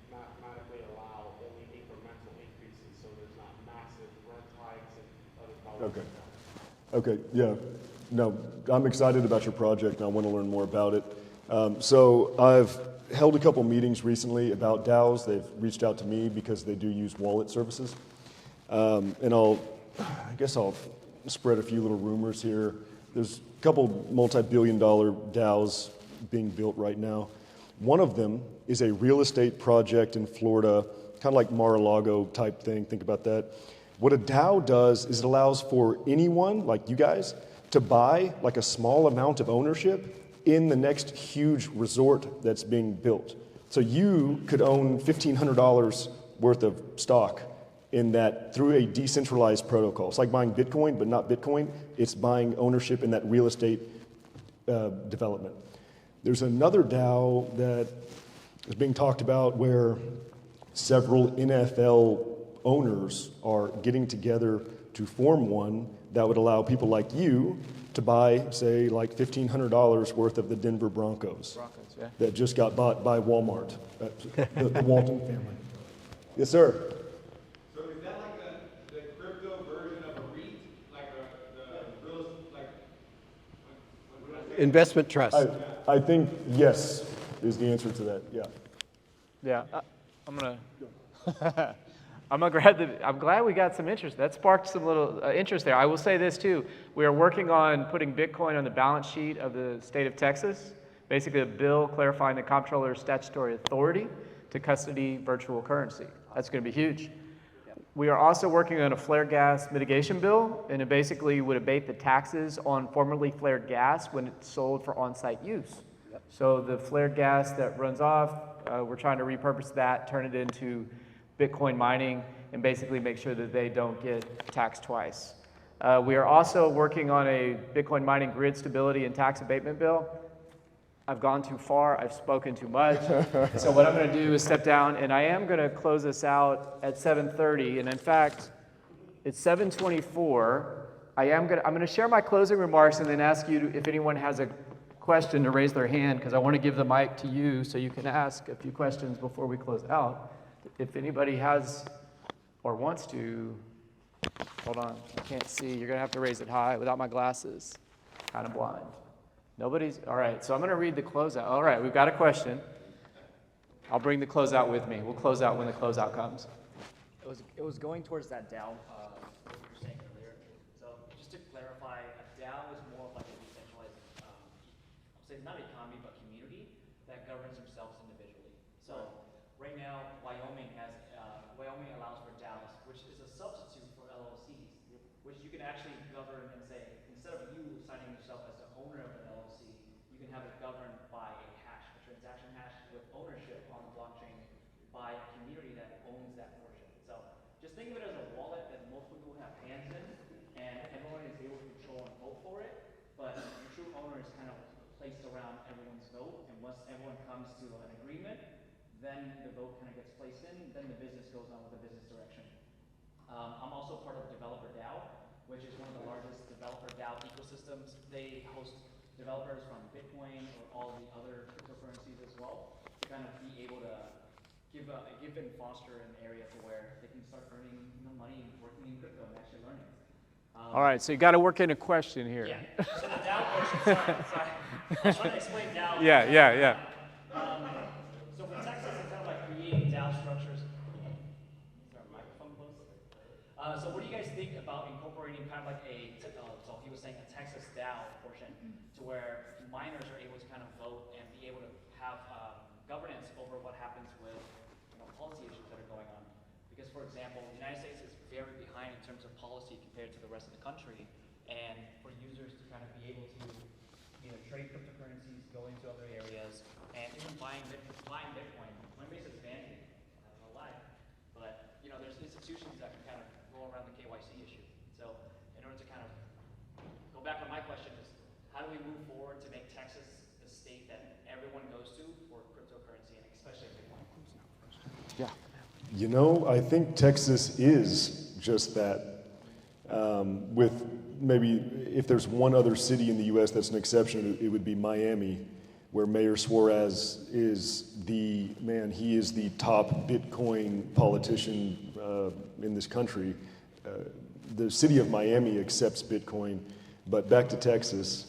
mathematically allow only incremental increases, so there's not massive rent hikes and other problems. Okay. Okay, yeah. No, I'm excited about your project and I want to learn more about it. So I've held a couple meetings recently about DAOs. They've reached out to me because they do use wallet services. And I guess I'll spread a few little rumors here. There's a couple multi-billion-dollar DAOs being built right now. One of them is a real estate project in Florida, kind of like Mar-a-Lago type thing. Think about that. What a DAO does is it allows for anyone, like you guys, to buy like a small amount of ownership in the next huge resort that's being built. So you could own $1,500 worth of stock in that through a decentralized protocol. It's like buying Bitcoin, but not Bitcoin. It's buying ownership in that real estate development. There's another DAO that is being talked about where several NFL owners are getting together to form one that would allow people like you to buy, say, like $1,500 worth of the Denver Broncos Yeah. that just got bought by Walmart, the Walton family. Yes, sir. So is that like the crypto version of a REIT, like the real, like what did I say? Investment trust. I think yes is the answer to that. Yeah. Yeah, I'm glad we got some interest. That sparked some little interest there. I will say this too. We are working on putting Bitcoin on the balance sheet of the state of Texas. Basically a bill clarifying the comptroller's statutory authority to custody virtual currency. That's going to be huge. We are also working on a flare gas mitigation bill, and it basically would abate the taxes on formerly flared gas when it's sold for on-site use. So the flared gas that runs off, we're trying to repurpose that, turn it into Bitcoin mining, and basically make sure that they don't get taxed twice. We are also working on a Bitcoin mining grid stability and tax abatement bill. I've gone too far, I've spoken too much. So what I'm gonna do is step down, and I am gonna close this out at 7:30, and in fact, it's 7:24. I'm gonna share my closing remarks and then ask you if anyone has a question to raise their hand, because I want to give the mic to you so you can ask a few questions before we close out. If anybody has or wants to, hold on, I can't see. You're gonna have to raise it high without my glasses. Kind of blind. Nobody's, all right, so I'm gonna read the closeout. All right, we've got a question. I'll bring the closeout with me. We'll close out when the closeout comes. It was going towards that DAO, what you were saying earlier. So just to clarify, a DAO is more of like a decentralized, I'll say not economy, but community that governs themselves individually. So right now, Wyoming allows for DAOs, which is a substitute for LLCs, which you can actually govern and say, instead of you signing yourself as the owner of an LLC, you can have it governed by a hash, a transaction hash with ownership on the blockchain by a community that owns just think of it as a wallet that most people have hands in, and everyone is able to control and vote for it, but the true owner is kind of placed around everyone's vote, and once everyone comes to an agreement, then the vote kind of gets placed in, then the business goes on with the business direction. I'm also part of Developer DAO, which is one of the largest developer DAO ecosystems. They host developers from Bitcoin or all the other cryptocurrencies as well, to kind of be able to give and foster an area to where they can start earning money and working in crypto and actually learning. All right, so you got to work in a question here. Yeah, so the DAO portion, sorry. I was trying to explain DAO. Yeah. So for Texas, it's kind of like creating DAO structures. Is our microphone close? So what do you guys think about incorporating kind of like so he was saying a Texas DAO portion, to where miners are able to kind of vote and be able to have governance over what happens with policy issues that are going on. Because for example, the United States is very behind in terms of policy compared to the rest of the country, and for users to kind of be able to trade cryptocurrencies, go into other areas, and even buying Bitcoin. Coinbase is banning it, I don't know why, but there's institutions that can kind of roll around the KYC issue. So in order to kind of go back on my question is, how do we move forward to make Texas the state that everyone goes to for cryptocurrency, and especially Bitcoin? Yeah. I think Texas is just that. With maybe if there's one other city in the U.S. that's an exception, it would be Miami, where Mayor Suarez is he is the top Bitcoin politician in this country. The city of Miami accepts Bitcoin, but back to Texas,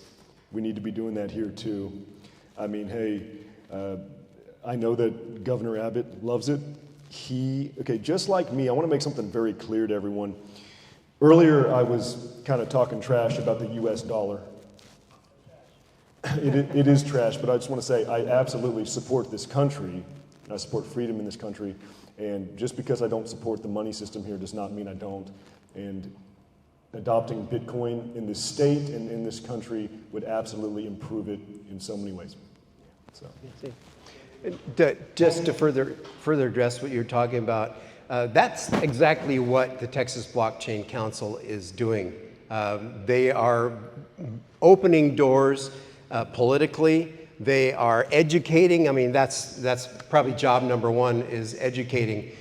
we need to be doing that here too. I mean, hey, I know that Governor Abbott loves it. Just like me, I want to make something very clear to everyone. Earlier, I was kind of talking trash about the US dollar. It is trash, but I just want to say I absolutely support this country, and I support freedom in this country, and just because I don't support the money system here does not mean I don't. And adopting Bitcoin in this state and in this country would absolutely improve it in so many ways. So. Just to further address what you're talking about, that's exactly what the Texas Blockchain Council is doing. They are opening doors politically. They are educating. I mean, that's probably job number one, is educating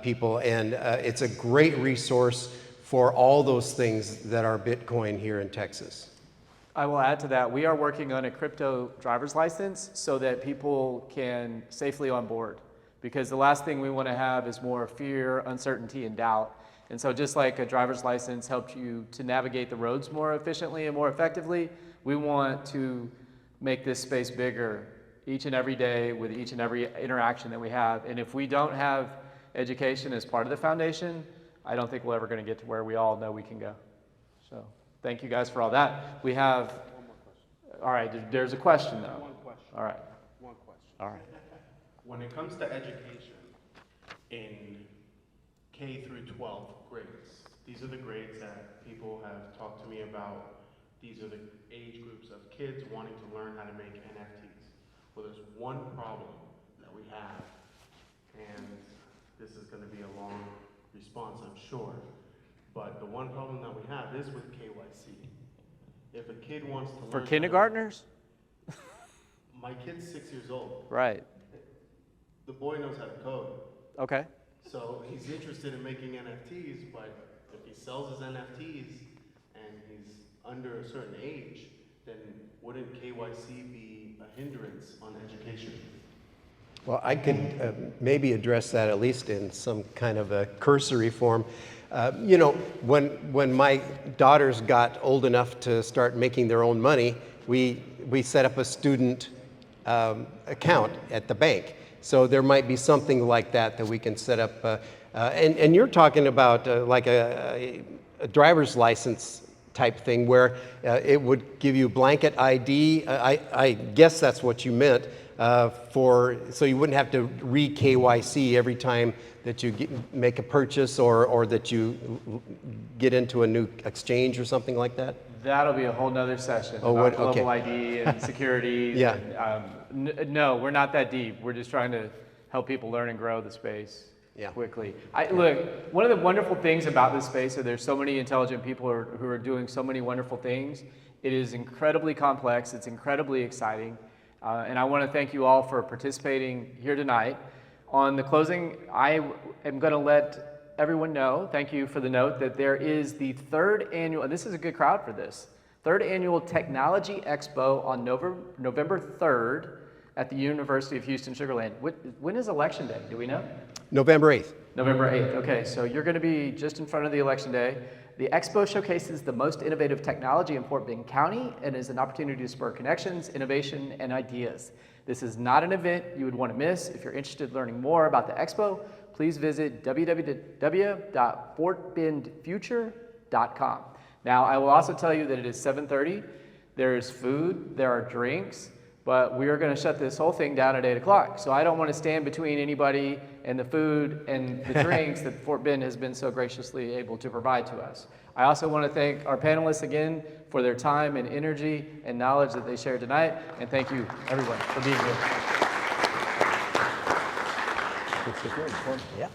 people, and it's a great resource for all those things that are Bitcoin here in Texas. I will add to that, we are working on a crypto driver's license so that people can safely onboard. Because the last thing we want to have is more fear, uncertainty, and doubt. And so just like a driver's license helps you to navigate the roads more efficiently and more effectively, we want to make this space bigger each and every day with each and every interaction that we have. And if we don't have education as part of the foundation, I don't think we're ever going to get to where we all know we can go. So thank you guys for all that. We have, one more question. All right, there's a question though. One question. All right. One question. All right. When it comes to education in K through 12 grades, these are the grades that people have talked to me about. These are the age groups of kids wanting to learn how to make NFTs. Well, there's one problem that we have, and this is going to be a long response, I'm sure, but the one problem that we have is with KYC. If a kid wants to learn... For kindergartners? My kid's 6 years old. Right. The boy knows how to code. Okay. So he's interested in making NFTs, but if he sells his NFTs and he's under a certain age, then wouldn't KYC be a hindrance on education? Well, I could maybe address that at least in some kind of a cursory form. When my daughters got old enough to start making their own money, we set up a student account at the bank. So there might be something like that we can set up. And you're talking about like a driver's license type thing where it would give you blanket ID. I guess that's what you meant. So you wouldn't have to re-KYC every time that you make a purchase or that you get into a new exchange or something like that? That'll be a whole nother session about global ID and security. Yeah. And, no, we're not that deep. We're just trying to help people learn and grow the space. Yeah. quickly. Look, one of the wonderful things about this space is there's so many intelligent people who are doing so many wonderful things. It is incredibly complex. It's incredibly exciting. And I want to thank you all for participating here tonight. On the closing, I am going to let everyone know, thank you for the note, that there is the third annual, and this is a good crowd for this, third annual Technology Expo on November 3rd at the University of Houston Sugarland. When is Election Day? Do we know? November 8th. November 8th. Okay, so you're going to be just in front of the Election Day. The Expo showcases the most innovative technology in Fort Bend County and is an opportunity to spur connections, innovation, and ideas. This is not an event you would want to miss. If you're interested in learning more about the Expo, please visit www.fortbendfuture.com. Now, I will also tell you that it is 7:30. There is food, there are drinks, but we are going to shut this whole thing down at 8 o'clock. So I don't want to stand between anybody and the food and the drinks that Fort Bend has been so graciously able to provide to us. I also want to thank our panelists again for their time and energy and knowledge that they shared tonight. And thank you, everyone, for being here. Yeah.